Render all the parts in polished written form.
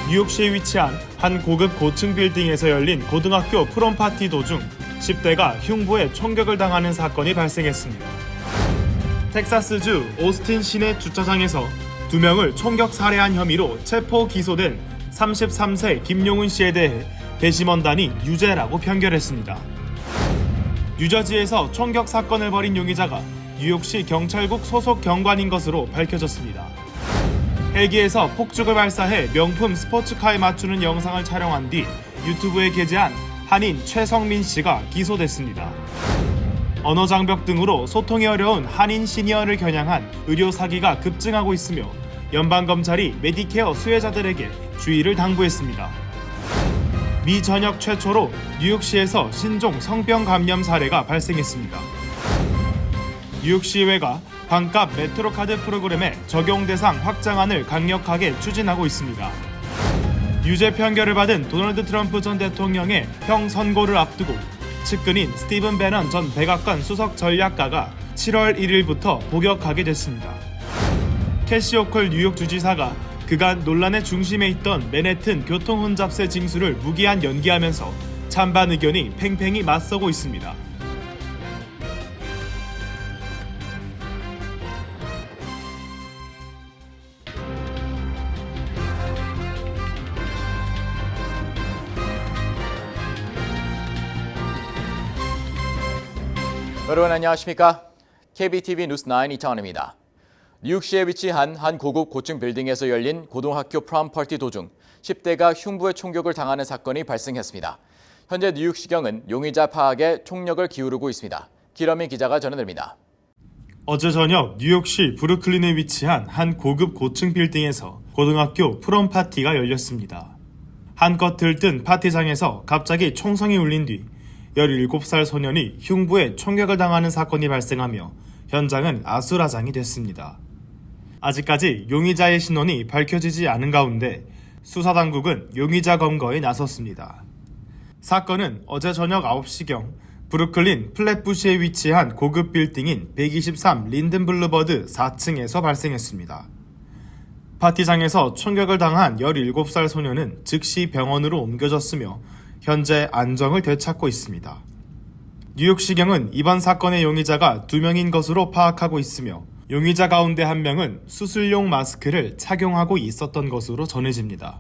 뉴욕시에 위치한 한 고급 고층 빌딩에서 열린 고등학교 프롬 파티 도중 10대가 흉부에 총격을 당하는 사건이 발생했습니다. 텍사스주 오스틴 시내 주차장에서 2명을 총격 살해한 혐의로 체포 기소된 33세 김용훈 씨에 대해 배심원단이 유죄라고 판결했습니다. 뉴저지에서 총격 사건을 벌인 용의자가 뉴욕시 경찰국 소속 경관인 것으로 밝혀졌습니다. 헬기에서 폭죽을 발사해 명품 스포츠카에 맞추는 영상을 촬영한 뒤 유튜브에 게재한 한인 최성민 씨가 기소됐습니다. 언어 장벽 등으로 소통이 어려운 한인 시니어를 겨냥한 의료 사기가 급증하고 있으며 연방검찰이 메디케어 수혜자들에게 주의를 당부했습니다. 미 전역 최초로 뉴욕시에서 신종 성병 감염 사례가 발생했습니다. 뉴욕시의회가 반값 메트로카드 프로그램의 적용 대상 확장안을 강력하게 추진하고 있습니다. 유죄 판결을 받은 도널드 트럼프 전 대통령의 형 선고를 앞두고 측근인 스티븐 배넌 전 백악관 수석 전략가가 7월 1일부터 복역하게 됐습니다. 캐시 호클 뉴욕 주지사가 그간 논란의 중심에 있던 맨해튼 교통 혼잡세 징수를 무기한 연기하면서 찬반 의견이 팽팽히 맞서고 있습니다. 여러분 안녕하십니까? KBTV 뉴스9 이창원입니다. 뉴욕시에 위치한 한 고급 고층 빌딩에서 열린 고등학교 프롬 파티 도중 10대가 흉부에 총격을 당하는 사건이 발생했습니다. 현재 뉴욕시경은 용의자 파악에 총력을 기울이고 있습니다. 기러민 기자가 전해드립니다. 어제 저녁 뉴욕시 브루클린에 위치한 한 고급 고층 빌딩에서 고등학교 프롬 파티가 열렸습니다. 한껏 들뜬 파티장에서 갑자기 총성이 울린 뒤 17살 소년이 흉부에 총격을 당하는 사건이 발생하며 현장은 아수라장이 됐습니다. 아직까지 용의자의 신원이 밝혀지지 않은 가운데 수사당국은 용의자 검거에 나섰습니다. 사건은 어제 저녁 9시경 브루클린 플랫부시에 위치한 고급 빌딩인 123 린든 블루버드 4층에서 발생했습니다. 파티장에서 총격을 당한 17살 소년은 즉시 병원으로 옮겨졌으며 현재 안정을 되찾고 있습니다. 뉴욕시경은 이번 사건의 용의자가 2명인 것으로 파악하고 있으며 용의자 가운데 1명은 수술용 마스크를 착용하고 있었던 것으로 전해집니다.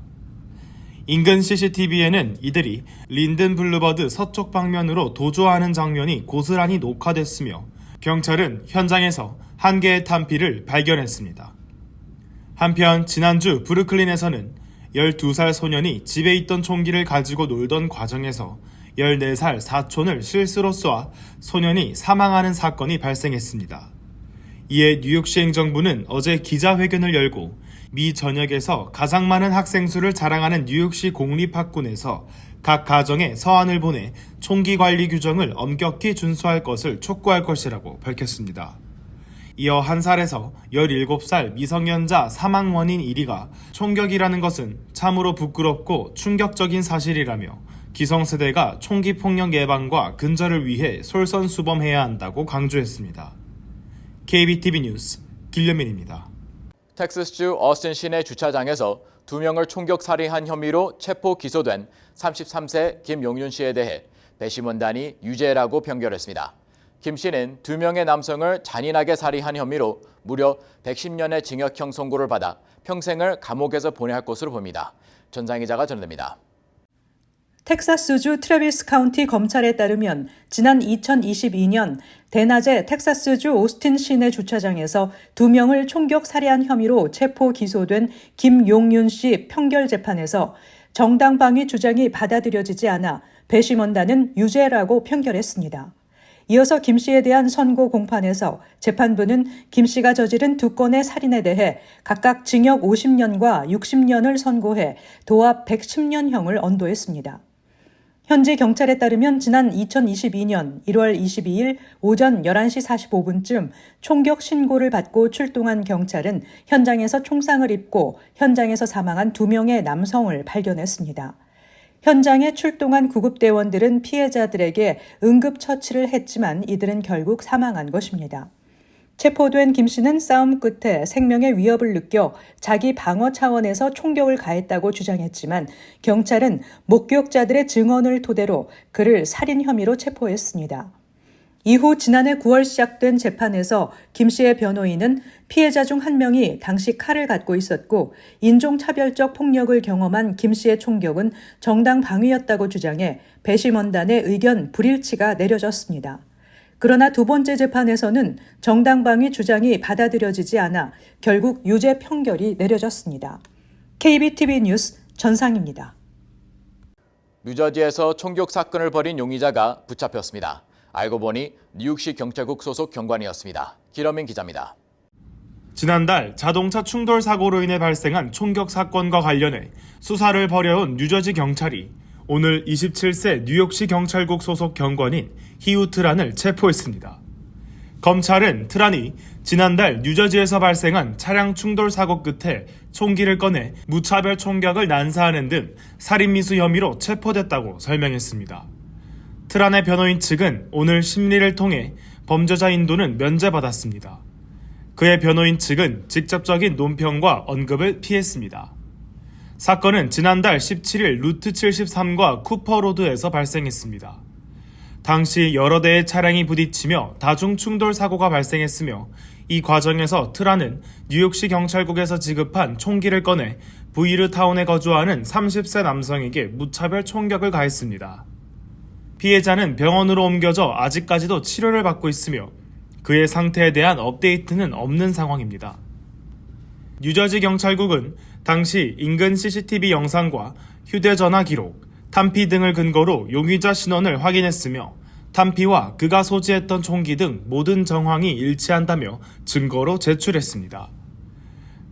인근 CCTV에는 이들이 린든 블루버드 서쪽 방면으로 도주하는 장면이 고스란히 녹화됐으며 경찰은 현장에서 한 개의 탄피를 발견했습니다. 한편 지난주 브루클린에서는 12살 소년이 집에 있던 총기를 가지고 놀던 과정에서 14살 사촌을 실수로 쏘아 소년이 사망하는 사건이 발생했습니다. 이에 뉴욕시 행정부는 어제 기자회견을 열고 미 전역에서 가장 많은 학생 수를 자랑하는 뉴욕시 공립학군에서 각 가정에 서한을 보내 총기 관리 규정을 엄격히 준수할 것을 촉구할 것이라고 밝혔습니다. 이어 한 살에서 17살 미성년자 사망 원인 1위가 총격이라는 것은 참으로 부끄럽고 충격적인 사실이라며 기성세대가 총기 폭력 예방과 근절을 위해 솔선수범해야 한다고 강조했습니다. KBTV 뉴스 길려민입니다. 텍사스주 오스틴 시내 주차장에서 2명을 총격 살해한 혐의로 체포 기소된 33세 김용윤 씨에 대해 배심원단이 유죄라고 판결했습니다. 김 씨는 2명의 남성을 잔인하게 살해한 혐의로 무려 110년의 징역형 선고를 받아 평생을 감옥에서 보내야 할 것으로 보입니다. 전장 기자가 전해드립니다. 텍사스주 트래비스 카운티 검찰에 따르면 지난 2022년 대낮에 텍사스주 오스틴 시내 주차장에서 2명을 총격 살해한 혐의로 체포 기소된 김용윤 씨 평결 재판에서 정당방위 주장이 받아들여지지 않아 배심원단은 유죄라고 판결했습니다. 이어서 김 씨에 대한 선고 공판에서 재판부는 김 씨가 저지른 2건의 살인에 대해 각각 징역 50년과 60년을 선고해 도합 110년형을 언도했습니다. 현지 경찰에 따르면 지난 2022년 1월 22일 오전 11시 45분쯤 총격 신고를 받고 출동한 경찰은 현장에서 총상을 입고 현장에서 사망한 2명의 남성을 발견했습니다. 현장에 출동한 구급대원들은 피해자들에게 응급처치를 했지만 이들은 결국 사망한 것입니다. 체포된 김 씨는 싸움 끝에 생명의 위협을 느껴 자기 방어 차원에서 총격을 가했다고 주장했지만 경찰은 목격자들의 증언을 토대로 그를 살인 혐의로 체포했습니다. 이후 지난해 9월 시작된 재판에서 김 씨의 변호인은 피해자 중 한 명이 당시 칼을 갖고 있었고 인종차별적 폭력을 경험한 김 씨의 총격은 정당 방위였다고 주장해 배심원단의 의견 불일치가 내려졌습니다. 그러나 두 번째 재판에서는 정당방위 주장이 받아들여지지 않아 결국 유죄 판결이 내려졌습니다. KBTV 뉴스 전상입니다. 뉴저지에서 총격 사건을 벌인 용의자가 붙잡혔습니다. 알고 보니 뉴욕시 경찰국 소속 경관이었습니다. 기러민 기자입니다. 지난달 자동차 충돌 사고로 인해 발생한 총격 사건과 관련해 수사를 벌여온 뉴저지 경찰이 오늘 27세 뉴욕시 경찰국 소속 경관인 히우 트란을 체포했습니다. 검찰은 트란이 지난달 뉴저지에서 발생한 차량 충돌 사고 끝에 총기를 꺼내 무차별 총격을 난사하는 등 살인미수 혐의로 체포됐다고 설명했습니다. 트란의 변호인 측은 오늘 심리를 통해 범죄자 인도는 면제받았습니다. 그의 변호인 측은 직접적인 논평과 언급을 피했습니다. 사건은 지난달 17일 루트 73과 쿠퍼로드에서 발생했습니다. 당시 여러 대의 차량이 부딪히며 다중 충돌 사고가 발생했으며 이 과정에서 트란은 뉴욕시 경찰국에서 지급한 총기를 꺼내 부이르 타운에 거주하는 30세 남성에게 무차별 총격을 가했습니다. 피해자는 병원으로 옮겨져 아직까지도 치료를 받고 있으며 그의 상태에 대한 업데이트는 없는 상황입니다. 뉴저지 경찰국은 당시 인근 CCTV 영상과 휴대전화 기록, 탄피 등을 근거로 용의자 신원을 확인했으며 탄피와 그가 소지했던 총기 등 모든 정황이 일치한다며 증거로 제출했습니다.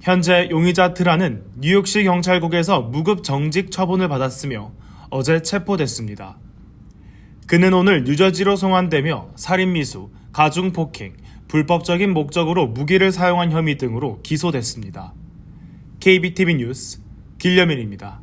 현재 용의자 트란은 뉴욕시 경찰국에서 무급 정직 처분을 받았으며 어제 체포됐습니다. 그는 오늘 뉴저지로 송환되며 살인미수, 가중폭행, 불법적인 목적으로 무기를 사용한 혐의 등으로 기소됐습니다. KBTV 뉴스 길려민입니다.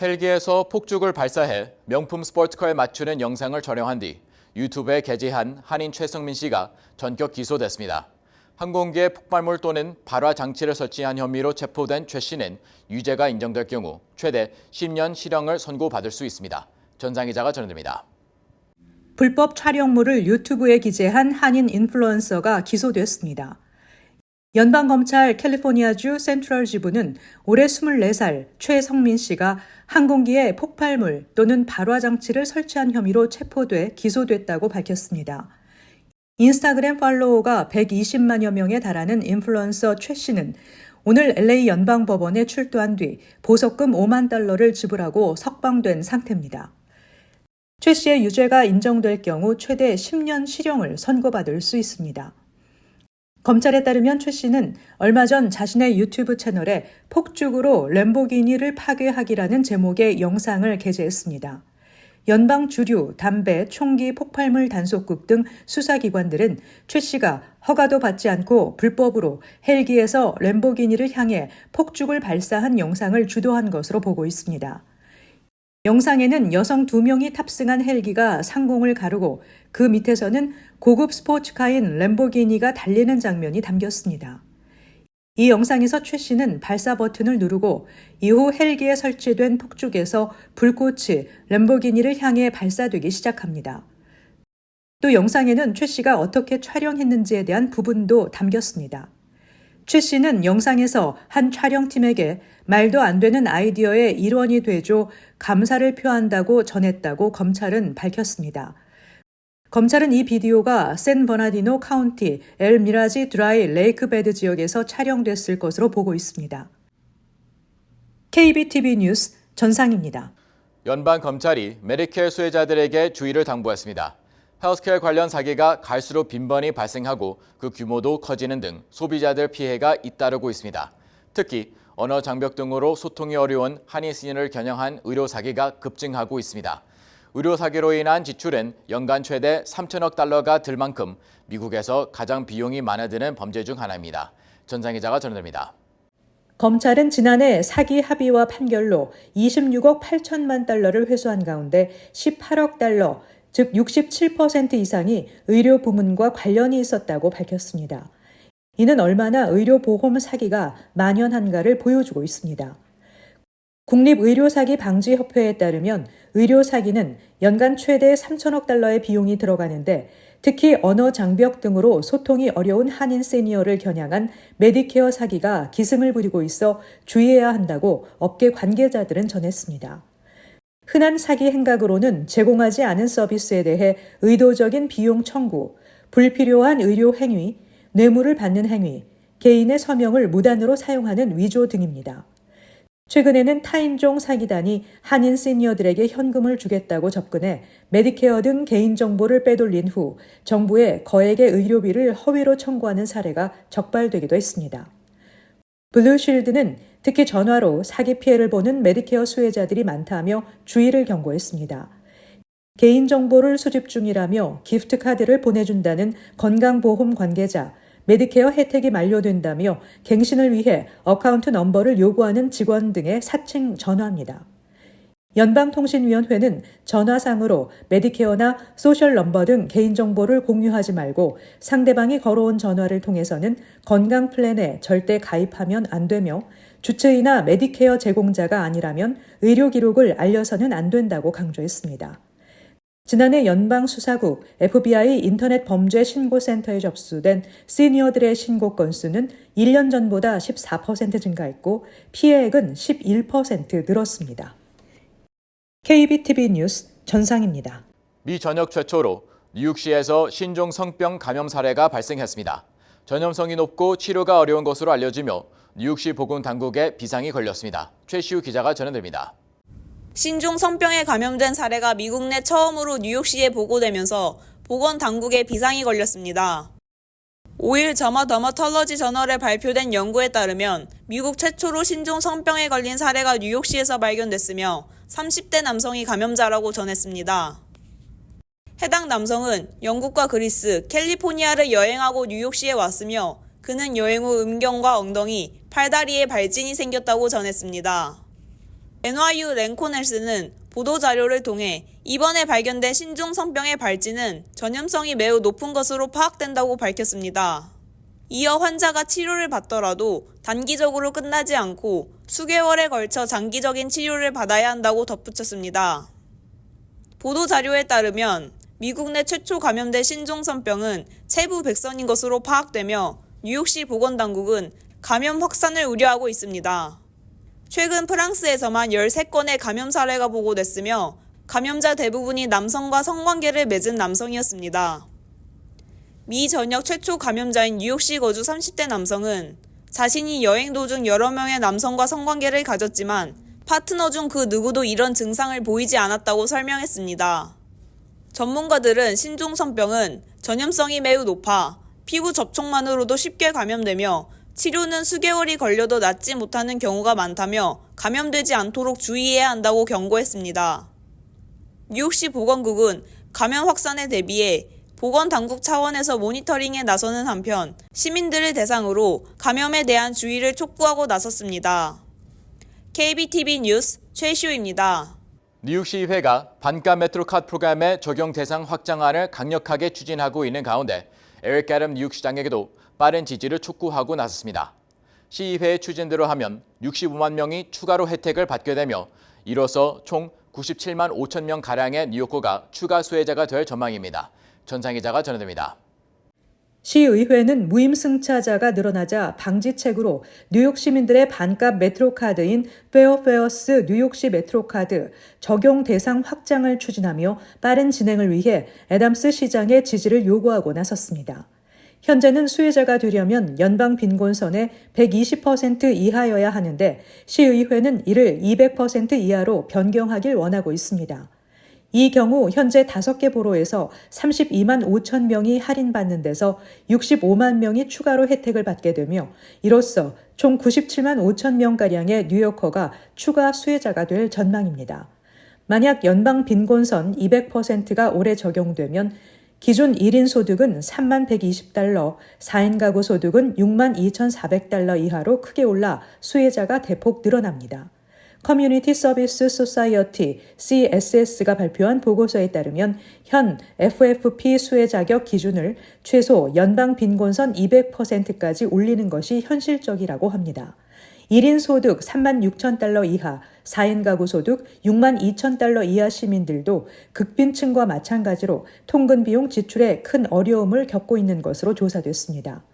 헬기에서 폭죽을 발사해 명품 스포츠카에 맞추는 영상을 촬영한 뒤 유튜브에 게재한 한인 최성민 씨가 전격 기소됐습니다. 항공기에 폭발물 또는 발화 장치를 설치한 혐의로 체포된 최 씨는 유죄가 인정될 경우 최대 10년 실형을 선고받을 수 있습니다. 전상 기자가 전해드립니다. 불법 촬영물을 유튜브에 기재한 한인 인플루언서가 기소됐습니다. 연방검찰 캘리포니아주 센트럴 지부는 올해 24살 최성민 씨가 항공기에 폭발물 또는 발화 장치를 설치한 혐의로 체포돼 기소됐다고 밝혔습니다. 인스타그램 팔로워가 120만여 명에 달하는 인플루언서 최 씨는 오늘 LA 연방법원에 출두한 뒤 보석금 5만 달러를 지불하고 석방된 상태입니다. 최 씨의 유죄가 인정될 경우 최대 10년 실형을 선고받을 수 있습니다. 검찰에 따르면 최 씨는 얼마 전 자신의 유튜브 채널에 폭죽으로 램보기니를 파괴하기라는 제목의 영상을 게재했습니다. 연방 주류, 담배, 총기, 폭발물 단속국 등 수사기관들은 최 씨가 허가도 받지 않고 불법으로 헬기에서 램보기니를 향해 폭죽을 발사한 영상을 주도한 것으로 보고 있습니다. 영상에는 여성 2명이 탑승한 헬기가 상공을 가르고 그 밑에서는 고급 스포츠카인 램보기니가 달리는 장면이 담겼습니다. 이 영상에서 최 씨는 발사 버튼을 누르고 이후 헬기에 설치된 폭죽에서 불꽃이 램보기니를 향해 발사되기 시작합니다. 또 영상에는 최 씨가 어떻게 촬영했는지에 대한 부분도 담겼습니다. 최 씨는 영상에서 한 촬영팀에게 말도 안 되는 아이디어의 일원이 되줘 감사를 표한다고 전했다고 검찰은 밝혔습니다. 검찰은 이 비디오가 샌버나디노 카운티 엘미라지 드라이 레이크베드 지역에서 촬영됐을 것으로 보고 있습니다. KBTV 뉴스 전상입니다. 연방검찰이 메디케어 수혜자들에게 주의를 당부했습니다. 헬스케어 관련 사기가 갈수록 빈번히 발생하고 그 규모도 커지는 등 소비자들 피해가 잇따르고 있습니다. 특히 언어 장벽 등으로 소통이 어려운 한인 시인을 겨냥한 의료 사기가 급증하고 있습니다. 의료 사기로 인한 지출은 연간 최대 3천억 달러가 들 만큼 미국에서 가장 비용이 많아드는 범죄 중 하나입니다. 전상 기자가 전해드립니다. 검찰은 지난해 사기 합의와 판결로 26억 8천만 달러를 회수한 가운데 18억 달러, 즉 67% 이상이 의료 부문과 관련이 있었다고 밝혔습니다. 이는 얼마나 의료보험 사기가 만연한가를 보여주고 있습니다. 국립의료사기방지협회에 따르면 의료사기는 연간 최대 3천억 달러의 비용이 들어가는데 특히 언어 장벽 등으로 소통이 어려운 한인 시니어를 겨냥한 메디케어 사기가 기승을 부리고 있어 주의해야 한다고 업계 관계자들은 전했습니다. 흔한 사기 행각으로는 제공하지 않은 서비스에 대해 의도적인 비용 청구, 불필요한 의료 행위, 뇌물을 받는 행위, 개인의 서명을 무단으로 사용하는 위조 등입니다. 최근에는 타인종 사기단이 한인 시니어들에게 현금을 주겠다고 접근해 메디케어 등 개인정보를 빼돌린 후 정부에 거액의 의료비를 허위로 청구하는 사례가 적발되기도 했습니다. 블루쉴드는 특히 전화로 사기 피해를 보는 메디케어 수혜자들이 많다며 주의를 경고했습니다. 개인정보를 수집 중이라며 기프트카드를 보내준다는 건강보험 관계자, 메디케어 혜택이 만료된다며 갱신을 위해 어카운트 넘버를 요구하는 직원 등의 사칭 전화입니다. 연방통신위원회는 전화상으로 메디케어나 소셜 넘버 등 개인정보를 공유하지 말고 상대방이 걸어온 전화를 통해서는 건강 플랜에 절대 가입하면 안 되며 주치의나 메디케어 제공자가 아니라면 의료 기록을 알려서는 안 된다고 강조했습니다. 지난해 연방수사국 FBI 인터넷 범죄 신고센터에 접수된 시니어들의 신고 건수는 1년 전보다 14% 증가했고 피해액은 11% 늘었습니다. KBTV 뉴스 전상입니다. 미 전역 최초로 뉴욕시에서 신종 성병 감염 사례가 발생했습니다. 전염성이 높고 치료가 어려운 것으로 알려지며 뉴욕시 보건당국에 비상이 걸렸습니다. 최시우 기자가 전해드립니다. 신종 성병에 감염된 사례가 미국 내 처음으로 뉴욕시에 보고되면서 보건당국에 비상이 걸렸습니다. 5일 더머터러지 저널에 발표된 연구에 따르면 미국 최초로 신종 성병에 걸린 사례가 뉴욕시에서 발견됐으며 30대 남성이 감염자라고 전했습니다. 해당 남성은 영국과 그리스, 캘리포니아를 여행하고 뉴욕시에 왔으며 그는 여행 후 음경과 엉덩이, 팔다리에 발진이 생겼다고 전했습니다. NYU 랭코넬스는 보도자료를 통해 이번에 발견된 신종성병의 발진은 전염성이 매우 높은 것으로 파악된다고 밝혔습니다. 이어 환자가 치료를 받더라도 단기적으로 끝나지 않고 수개월에 걸쳐 장기적인 치료를 받아야 한다고 덧붙였습니다. 보도자료에 따르면 미국 내 최초 감염된 신종성병은 체부 백선인 것으로 파악되며 뉴욕시 보건당국은 감염 확산을 우려하고 있습니다. 최근 프랑스에서만 13건의 감염 사례가 보고됐으며 감염자 대부분이 남성과 성관계를 맺은 남성이었습니다. 미 전역 최초 감염자인 뉴욕시 거주 30대 남성은 자신이 여행 도중 여러 명의 남성과 성관계를 가졌지만 파트너 중 그 누구도 이런 증상을 보이지 않았다고 설명했습니다. 전문가들은 신종성병은 전염성이 매우 높아 피부 접촉만으로도 쉽게 감염되며 치료는 수개월이 걸려도 낫지 못하는 경우가 많다며 감염되지 않도록 주의해야 한다고 경고했습니다. 뉴욕시 보건국은 감염 확산에 대비해 보건당국 차원에서 모니터링에 나서는 한편 시민들을 대상으로 감염에 대한 주의를 촉구하고 나섰습니다. KBTV 뉴스 최시우입니다. 뉴욕시의회가 반값 메트로카드 프로그램의 적용 대상 확장안을 강력하게 추진하고 있는 가운데 에릭 애덤 뉴욕시장에게도 빠른 지지를 촉구하고 나섰습니다. 시의회의 추진대로 하면 65만 명이 추가로 혜택을 받게 되며 이로써 총 97만 5천 명가량의 뉴욕구가 추가 수혜자가 될 전망입니다. 전상 기자가 전해드립니다. 시의회는 무임승차자가 늘어나자 방지책으로 뉴욕 시민들의 반값 메트로카드인 페어페어스 뉴욕시 메트로카드 적용 대상 확장을 추진하며 빠른 진행을 위해 애덤스 시장의 지지를 요구하고 나섰습니다. 현재는 수혜자가 되려면 연방 빈곤선의 120% 이하여야 하는데 시의회는 이를 200% 이하로 변경하길 원하고 있습니다. 이 경우 현재 5개 보로에서 32만 5천 명이 할인받는 데서 65만 명이 추가로 혜택을 받게 되며 이로써 총 97만 5천 명가량의 뉴요커가 추가 수혜자가 될 전망입니다. 만약 연방 빈곤선 200%가 올해 적용되면 기준 1인 소득은 3만 120달러, 4인 가구 소득은 6만 2,400달러 이하로 크게 올라 수혜자가 대폭 늘어납니다. 커뮤니티 서비스 소사이어티 CSS가 발표한 보고서에 따르면 현 FFP 수혜 자격 기준을 최소 연방 빈곤선 200%까지 올리는 것이 현실적이라고 합니다. 1인 소득 36,000달러 이하, 4인 가구 소득 62,000달러 이하 시민들도 극빈층과 마찬가지로 통근 비용 지출에 큰 어려움을 겪고 있는 것으로 조사됐습니다.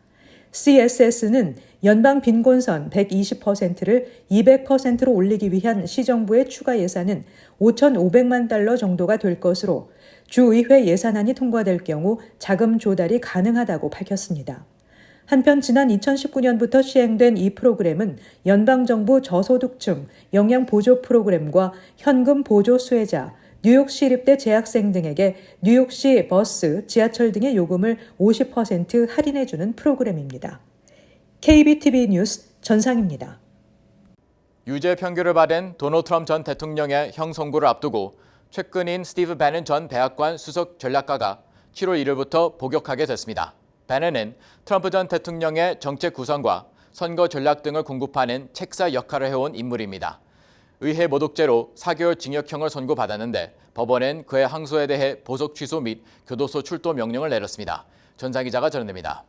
CSS는 연방 빈곤선 120%를 200%로 올리기 위한 시정부의 추가 예산은 5,500만 달러 정도가 될 것으로 주의회 예산안이 통과될 경우 자금 조달이 가능하다고 밝혔습니다. 한편 지난 2019년부터 시행된 이 프로그램은 연방정부 저소득층 영양보조 프로그램과 현금 보조 수혜자, 뉴욕시립대 재학생 등에게 뉴욕시 버스, 지하철 등의 요금을 50% 할인해주는 프로그램입니다. KBTV 뉴스 전상입니다. 유죄 판결을 받은 도널드 트럼프 전 대통령의 형 선고를 앞두고 최근인 스티브 배넌 전 백악관 수석 전략가가 7월 1일부터 복역하게 됐습니다. 배넌은 트럼프 전 대통령의 정책 구성과 선거 전략 등을 공급하는 책사 역할을 해온 인물입니다. 의회 모독죄로 4개월 징역형을 선고받았는데 법원은 그의 항소에 대해 보석 취소 및 교도소 출도 명령을 내렸습니다. 전상 기자가 전해드립니다.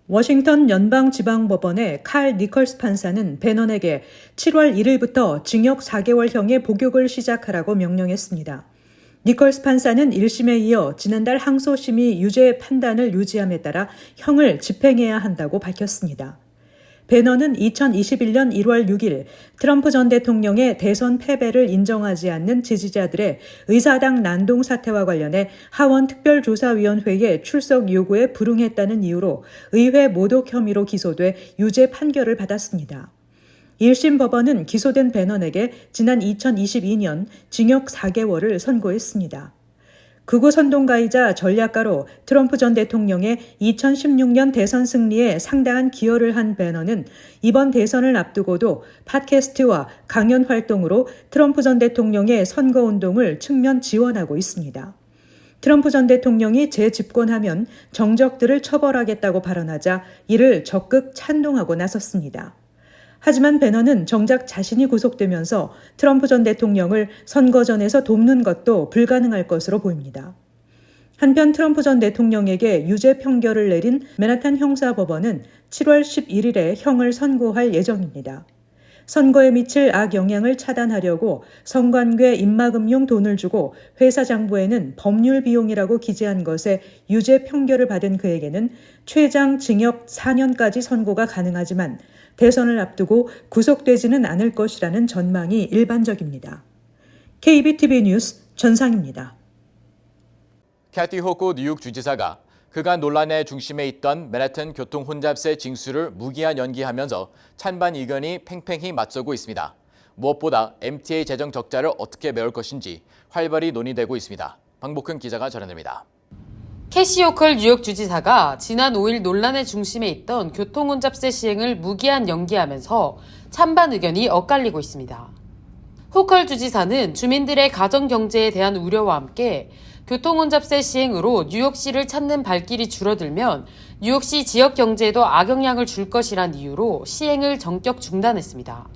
워싱턴 연방지방법원의 칼 니컬스 판사는 배넌에게 7월 1일부터 징역 4개월형의 복역을 시작하라고 명령했습니다. 니컬스 판사는 1심에 이어 지난달 항소심이 유죄 판단을 유지함에 따라 형을 집행해야 한다고 밝혔습니다. 배넌은 2021년 1월 6일 트럼프 전 대통령의 대선 패배를 인정하지 않는 지지자들의 의사당 난동 사태와 관련해 하원 특별조사위원회의 출석 요구에 불응했다는 이유로 의회 모독 혐의로 기소돼 유죄 판결을 받았습니다. 1심 법원은 기소된 배넌에게 지난 2022년 징역 4개월을 선고했습니다. 극우 선동가이자 전략가로 트럼프 전 대통령의 2016년 대선 승리에 상당한 기여를 한 배넌은 이번 대선을 앞두고도 팟캐스트와 강연 활동으로 트럼프 전 대통령의 선거운동을 측면 지원하고 있습니다. 트럼프 전 대통령이 재집권하면 정적들을 처벌하겠다고 발언하자 이를 적극 찬동하고 나섰습니다. 하지만 배넌은 정작 자신이 구속되면서 트럼프 전 대통령을 선거전에서 돕는 것도 불가능할 것으로 보입니다. 한편 트럼프 전 대통령에게 유죄 판결을 내린 맨하탄 형사법원은 7월 11일에 형을 선고할 예정입니다. 선거에 미칠 악영향을 차단하려고 성관계 입막음용 돈을 주고 회사 장부에는 법률 비용이라고 기재한 것에 유죄 판결을 받은 그에게는 최장 징역 4년까지 선고가 가능하지만 대선을 앞두고 구속되지는 않을 것이라는 전망이 일반적입니다. KBTV 뉴스 전상입니다. 캐티 호쿠 뉴욕 주지사가 그간 논란의 중심에 있던 맨해튼 교통 혼잡세 징수를 무기한 연기하면서 찬반 의견이 팽팽히 맞서고 있습니다. 무엇보다 MTA 재정 적자를 어떻게 메울 것인지 활발히 논의되고 있습니다. 방복훈 기자가 전해드립니다. 캐시 호컬 뉴욕 주지사가 지난 5일 논란의 중심에 있던 교통혼잡세 시행을 무기한 연기하면서 찬반 의견이 엇갈리고 있습니다. 호컬 주지사는 주민들의 가정경제에 대한 우려와 함께 교통혼잡세 시행으로 뉴욕시를 찾는 발길이 줄어들면 뉴욕시 지역 경제에도 악영향을 줄 것이란 이유로 시행을 전격 중단했습니다.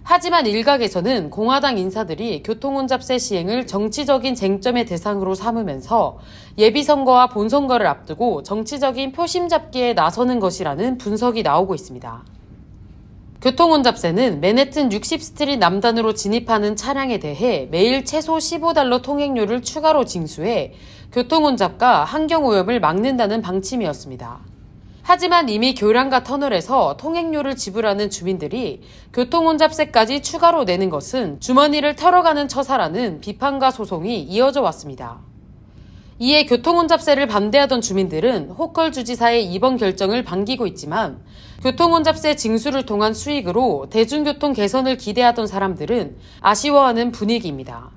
하지만 일각에서는 공화당 인사들이 교통혼잡세 시행을 정치적인 쟁점의 대상으로 삼으면서 예비선거와 본선거를 앞두고 정치적인 표심 잡기에 나서는 것이라는 분석이 나오고 있습니다. 교통혼잡세는 맨해튼 60스트리트 남단으로 진입하는 차량에 대해 매일 최소 $15 통행료를 추가로 징수해 교통혼잡과 환경오염을 막는다는 방침이었습니다. 하지만 이미 교량과 터널에서 통행료를 지불하는 주민들이 교통혼잡세까지 추가로 내는 것은 주머니를 털어가는 처사라는 비판과 소송이 이어져 왔습니다. 이에 교통혼잡세를 반대하던 주민들은 호컬 주지사의 이번 결정을 반기고 있지만 교통혼잡세 징수를 통한 수익으로 대중교통 개선을 기대하던 사람들은 아쉬워하는 분위기입니다.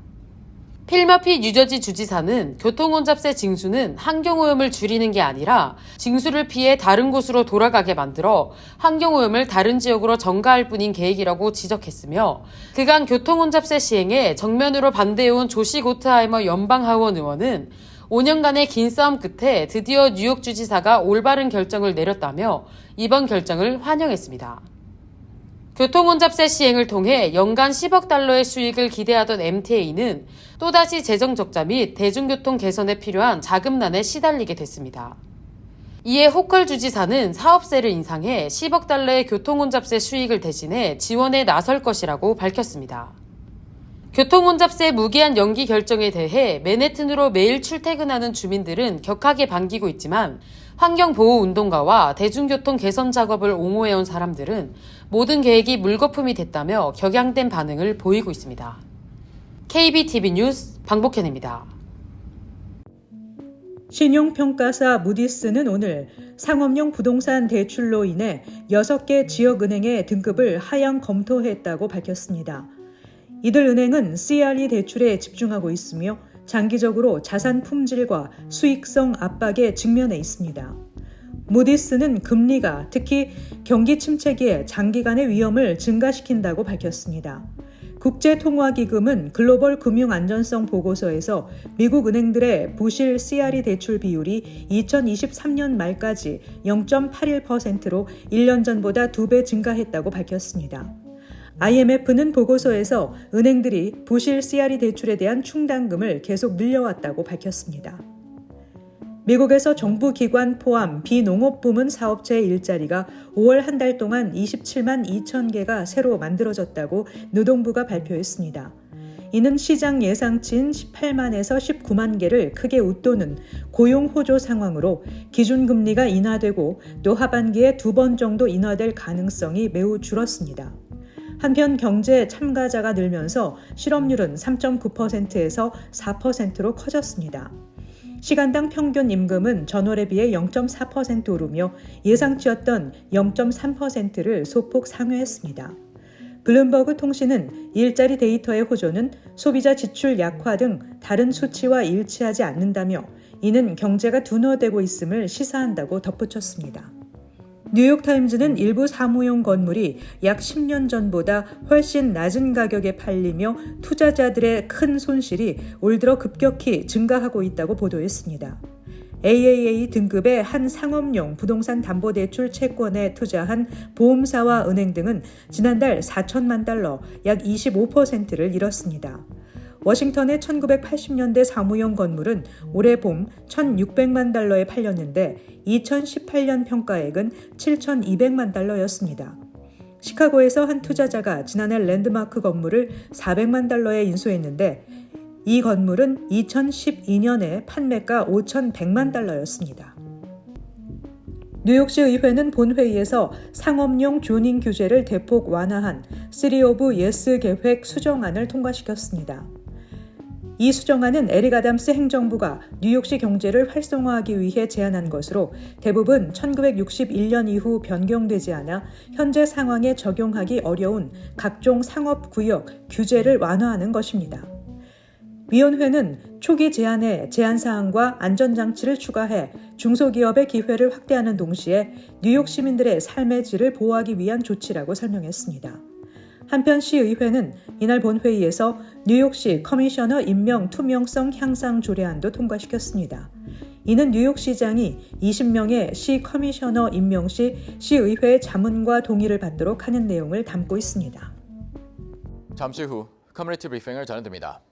필 머피 뉴저지 주지사는 교통혼잡세 징수는 환경오염을 줄이는 게 아니라 징수를 피해 다른 곳으로 돌아가게 만들어 환경오염을 다른 지역으로 전가할 뿐인 계획이라고 지적했으며 그간 교통혼잡세 시행에 정면으로 반대해온 조시 고트하이머 연방하원 의원은 5년간의 긴 싸움 끝에 드디어 뉴욕 주지사가 올바른 결정을 내렸다며 이번 결정을 환영했습니다. 교통혼잡세 시행을 통해 연간 10억 달러의 수익을 기대하던 MTA는 또다시 재정 적자 및 대중교통 개선에 필요한 자금난에 시달리게 됐습니다. 이에 호컬 주지사는 사업세를 인상해 10억 달러의 교통혼잡세 수익을 대신해 지원에 나설 것이라고 밝혔습니다. 교통혼잡세 무기한 연기 결정에 대해 맨해튼으로 매일 출퇴근하는 주민들은 격하게 반기고 있지만 환경보호운동가와 대중교통 개선 작업을 옹호해온 사람들은 모든 계획이 물거품이 됐다며 격양된 반응을 보이고 있습니다. KBTV 뉴스 방복현입니다. 신용평가사 무디스는 오늘 상업용 부동산 대출로 인해 6개 지역은행의 등급을 하향 검토했다고 밝혔습니다. 이들 은행은 CRE 대출에 집중하고 있으며 장기적으로 자산 품질과 수익성 압박에 직면해 있습니다. 무디스는 금리가 특히 경기 침체기에 장기간의 위험을 증가시킨다고 밝혔습니다. 국제통화기금은 글로벌 금융안전성 보고서에서 미국 은행들의 부실 CRE 대출 비율이 2023년 말까지 0.81%로 1년 전보다 2배 증가했다고 밝혔습니다. IMF는 보고서에서 은행들이 부실 CRE 대출에 대한 충당금을 계속 늘려왔다고 밝혔습니다. 미국에서 정부 기관 포함 비농업 부문 사업체의 일자리가 5월 한 달 동안 27만 2천 개가 새로 만들어졌다고 노동부가 발표했습니다. 이는 시장 예상치인 18만에서 19만 개를 크게 웃도는 고용 호조 상황으로 기준금리가 인하되고 또 하반기에 2번 정도 인하될 가능성이 매우 줄었습니다. 한편 경제 참가자가 늘면서 실업률은 3.9%에서 4%로 커졌습니다. 시간당 평균 임금은 전월에 비해 0.4% 오르며 예상치였던 0.3%를 소폭 상회했습니다. 블룸버그 통신은 일자리 데이터의 호조는 소비자 지출 약화 등 다른 수치와 일치하지 않는다며 이는 경제가 둔화되고 있음을 시사한다고 덧붙였습니다. 뉴욕타임즈는 일부 사무용 건물이 약 10년 전보다 훨씬 낮은 가격에 팔리며 투자자들의 큰 손실이 올 들어 급격히 증가하고 있다고 보도했습니다. AAA 등급의 한 상업용 부동산 담보대출 채권에 투자한 보험사와 은행 등은 지난달 4천만 달러, 약 25%를 잃었습니다. 워싱턴의 1980년대 사무용 건물은 올해 봄 1,600만 달러에 팔렸는데 2018년 평가액은 7,200만 달러였습니다. 시카고에서 한 투자자가 지난해 랜드마크 건물을 400만 달러에 인수했는데 이 건물은 2012년에 판매가 5,100만 달러였습니다. 뉴욕시 의회는 본회의에서 상업용 조닝 규제를 대폭 완화한 3 오브 예스 계획 수정안을 통과시켰습니다. 이 수정안은 에릭 아담스 행정부가 뉴욕시 경제를 활성화하기 위해 제안한 것으로 대부분 1961년 이후 변경되지 않아 현재 상황에 적용하기 어려운 각종 상업구역 규제를 완화하는 것입니다. 위원회는 초기 제안에 제한사항과 안전장치를 추가해 중소기업의 기회를 확대하는 동시에 뉴욕 시민들의 삶의 질을 보호하기 위한 조치라고 설명했습니다. 한편 시의회는 이날 본회의에서 뉴욕시 커미셔너 임명 투명성 향상 조례안도 통과시켰습니다. 이는 뉴욕시장이 20명의 시 커미셔너 임명 시 시의회의 자문과 동의를 받도록 하는 내용을 담고 있습니다. 잠시 후 커뮤니티 브리핑을 전해드립니다.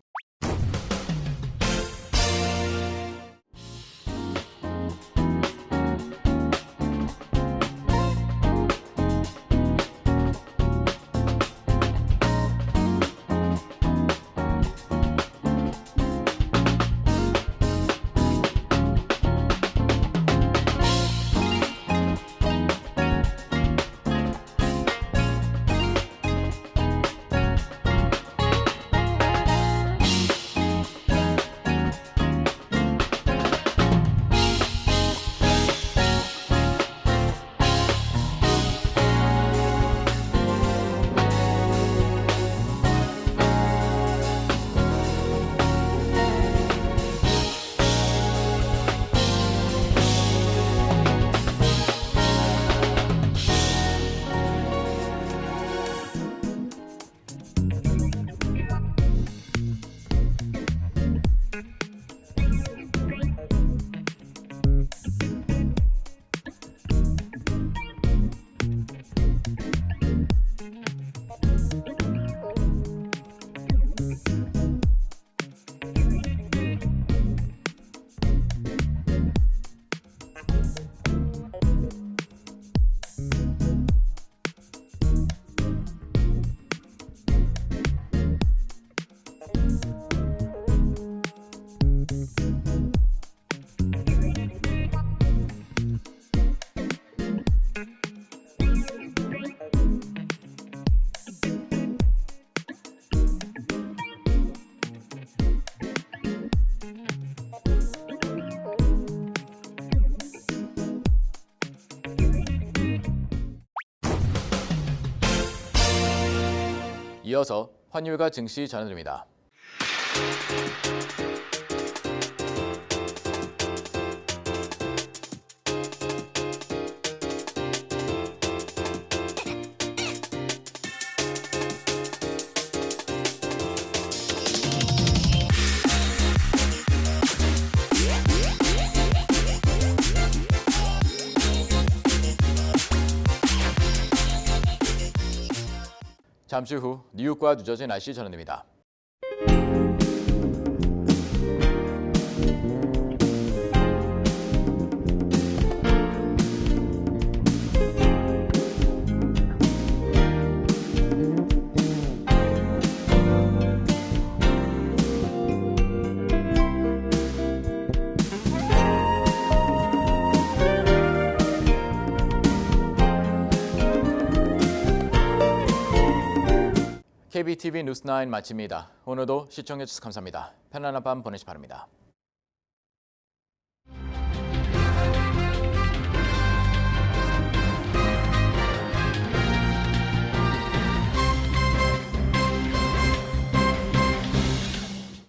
이어서 환율과 증시 전해드립니다. 잠시 후 뉴욕과 뉴저지 날씨 전해드립니다. KBTV 뉴스9 마칩니다. 오늘도 시청해주셔서 감사합니다. 편안한 밤 보내시 바랍니다.